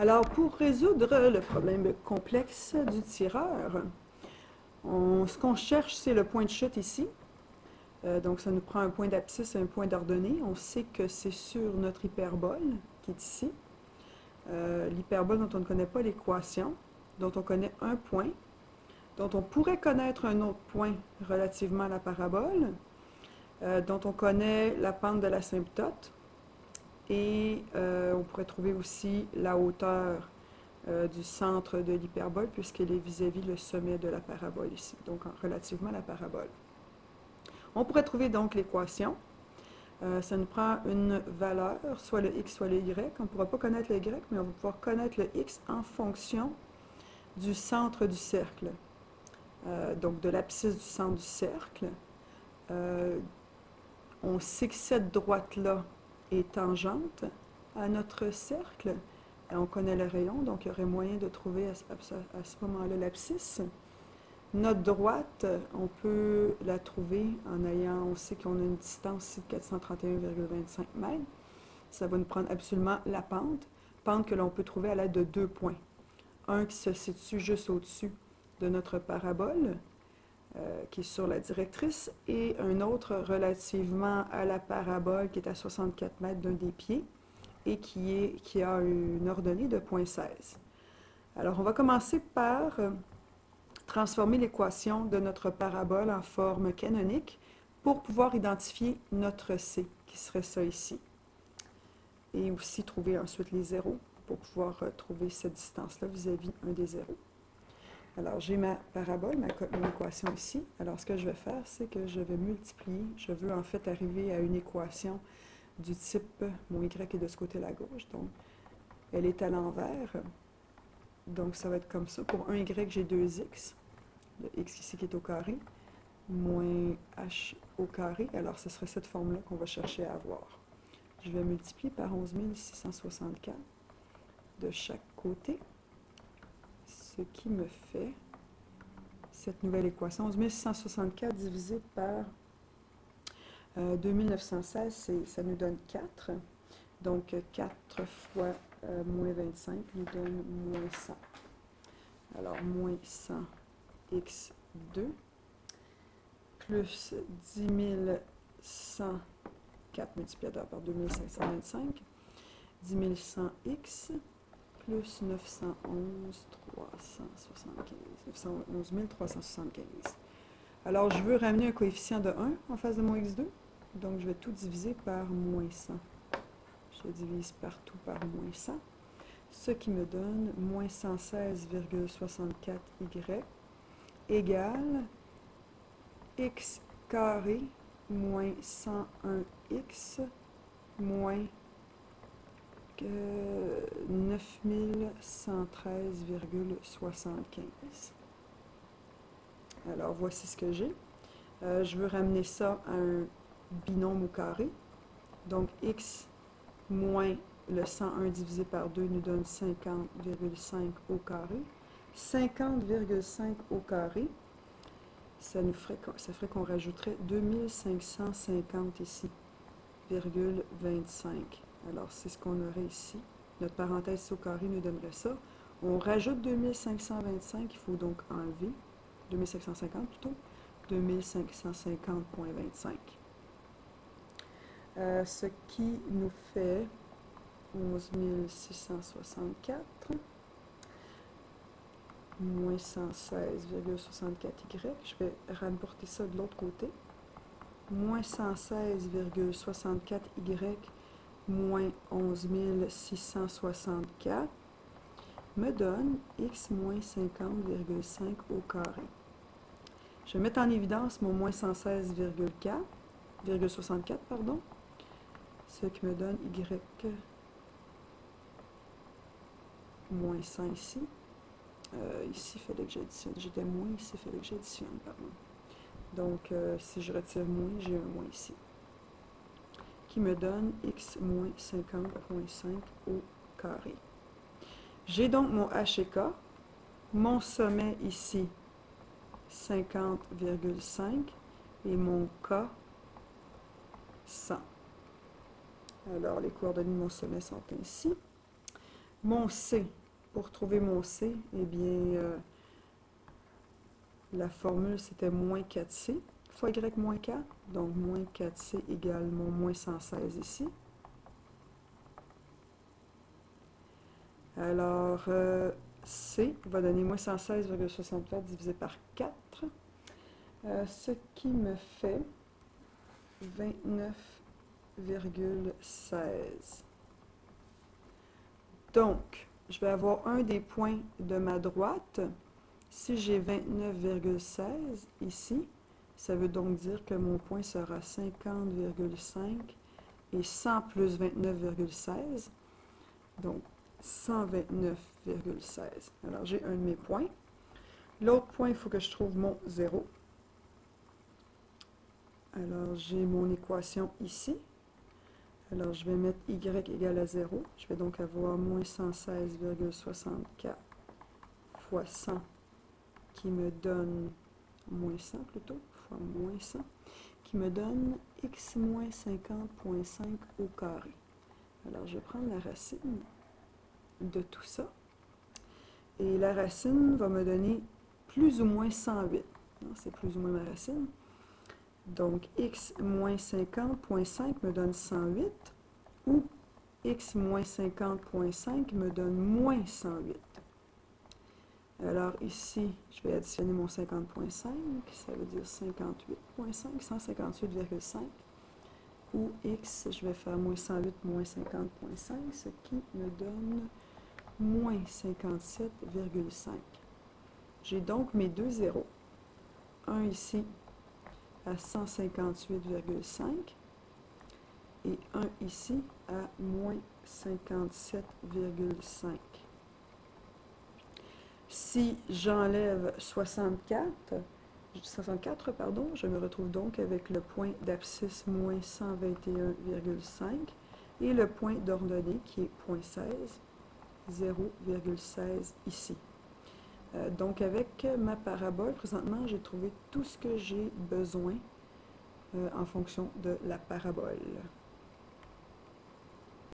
Alors, pour résoudre le problème complexe du tireur, ce qu'on cherche, c'est le point de chute ici. Donc, ça nous prend un point d'abscisse et un point d'ordonnée. On sait que c'est sur notre hyperbole, qui est ici. L'hyperbole dont on ne connaît pas l'équation, dont on connaît un point, dont on pourrait connaître un autre point relativement à la parabole, dont on connaît la pente de l'asymptote, et on pourrait trouver aussi la hauteur du centre de l'hyperbole, puisqu'elle est vis-à-vis le sommet de la parabole ici, donc relativement à la parabole. On pourrait trouver donc l'équation. Ça nous prend une valeur, soit le x, soit le y. On ne pourra pas connaître le y, mais on va pouvoir connaître le x en fonction du centre du cercle. Donc de l'abscisse du centre du cercle. On sait que cette droite-là est tangente à notre cercle. On connaît le rayon, donc il y aurait moyen de trouver à ce moment-là l'abscisse. Notre droite, on peut la trouver en ayant, on sait qu'on a une distance ici de 431,25 mètres. Ça va nous prendre absolument la pente que l'on peut trouver à l'aide de deux points. Un qui se situe juste au-dessus de notre parabole, qui est sur la directrice, et un autre relativement à la parabole qui est à 64 mètres d'un des pieds et qui a une ordonnée de 0,16. Alors, on va commencer par transformer l'équation de notre parabole en forme canonique pour pouvoir identifier notre C, qui serait ça ici. Et aussi trouver ensuite les zéros pour pouvoir trouver cette distance-là vis-à-vis un des zéros. Alors, j'ai ma parabole, mon équation ici. Alors, ce que je vais faire, c'est que je vais multiplier. Je veux en fait arriver à une équation du type, mon y est de ce côté-là à gauche, donc elle est à l'envers. Donc, ça va être comme ça. Pour un y, j'ai 2x. Le x ici qui est au carré, moins h au carré. Alors, ce serait cette forme-là qu'on va chercher à avoir. Je vais multiplier par 11 664 de chaque côté, ce qui me fait cette nouvelle équation. 11 664 divisé par 2916, ça nous donne 4. Donc, 4 fois moins 25 nous donne moins 100. Alors, moins 100 x2 plus 10 104 multiplié par 2525, 10 100x plus 911 375. Alors, je veux ramener un coefficient de 1 en face de mon x2, donc je vais tout diviser par moins 100. Je divise partout par moins 100, ce qui me donne moins 116,64y égale x carré moins 101x moins 9113,75. Alors, voici ce que j'ai. Je veux ramener ça à un binôme au carré. Donc, x moins le 101 divisé par 2 nous donne 50,5 au carré. 50,5 au carré, ça ferait qu'on rajouterait 2550 ici, virgule 25. Alors, c'est ce qu'on aurait ici. Notre parenthèse au carré nous donnerait ça. On rajoute 2525, il faut donc enlever 2550 plutôt, 2550,25. Ce qui nous fait 11 664 moins 116,64y. Je vais rapporter ça de l'autre côté. Moins 116,64y moins 11 664 me donne x moins 50,5 au carré. Je vais mettre en évidence mon moins 116,64, pardon, ce qui me donne y moins 100 ici. Ici, il fallait que j'additionne. J'étais moins ici, il fallait que j'additionne, pardon. Donc, si je retire moins, j'ai un moins ici, qui me donne x moins 50,5 au carré. J'ai donc mon h et k, mon sommet ici, 50,5, et mon k, 100. Alors, les coordonnées de mon sommet sont ainsi. Mon C, pour trouver mon C, eh bien, la formule c'était moins 4C fois Y moins K, donc moins 4C égale mon moins 116 ici. Alors, C va donner moins 116,64 divisé par 4, ce qui me fait 29,16. Donc, je vais avoir un des points de ma droite. Si j'ai 29,16 ici, ça veut donc dire que mon point sera 50,5 et 100 plus 29,16. Donc, 129,16. Alors, j'ai un de mes points. L'autre point, il faut que je trouve mon 0. Alors, j'ai mon équation ici. Alors, je vais mettre y égale à 0. Je vais donc avoir moins 116,64 fois 100 qui me donne moins 100 plutôt, fois moins 100, qui me donne x moins 50,5 au carré. Alors, je vais prendre la racine de tout ça. Et la racine va me donner plus ou moins 108. C'est plus ou moins ma racine. Donc, x moins 50,5 me donne 108, ou x moins 50,5 me donne moins 108. Alors ici, je vais additionner mon 50,5, ça veut dire 58,5, 158,5, ou x, je vais faire moins 108 moins 50,5, ce qui me donne moins 57,5. J'ai donc mes deux zéros. Un ici à 158,5 et un ici à moins 57,5. Si j'enlève 64, je me retrouve donc avec le point d'abscisse moins 121,5 et le point d'ordonnée qui est 0,16, 0,16 ici. Donc avec ma parabole, présentement, j'ai trouvé tout ce que j'ai besoin en fonction de la parabole.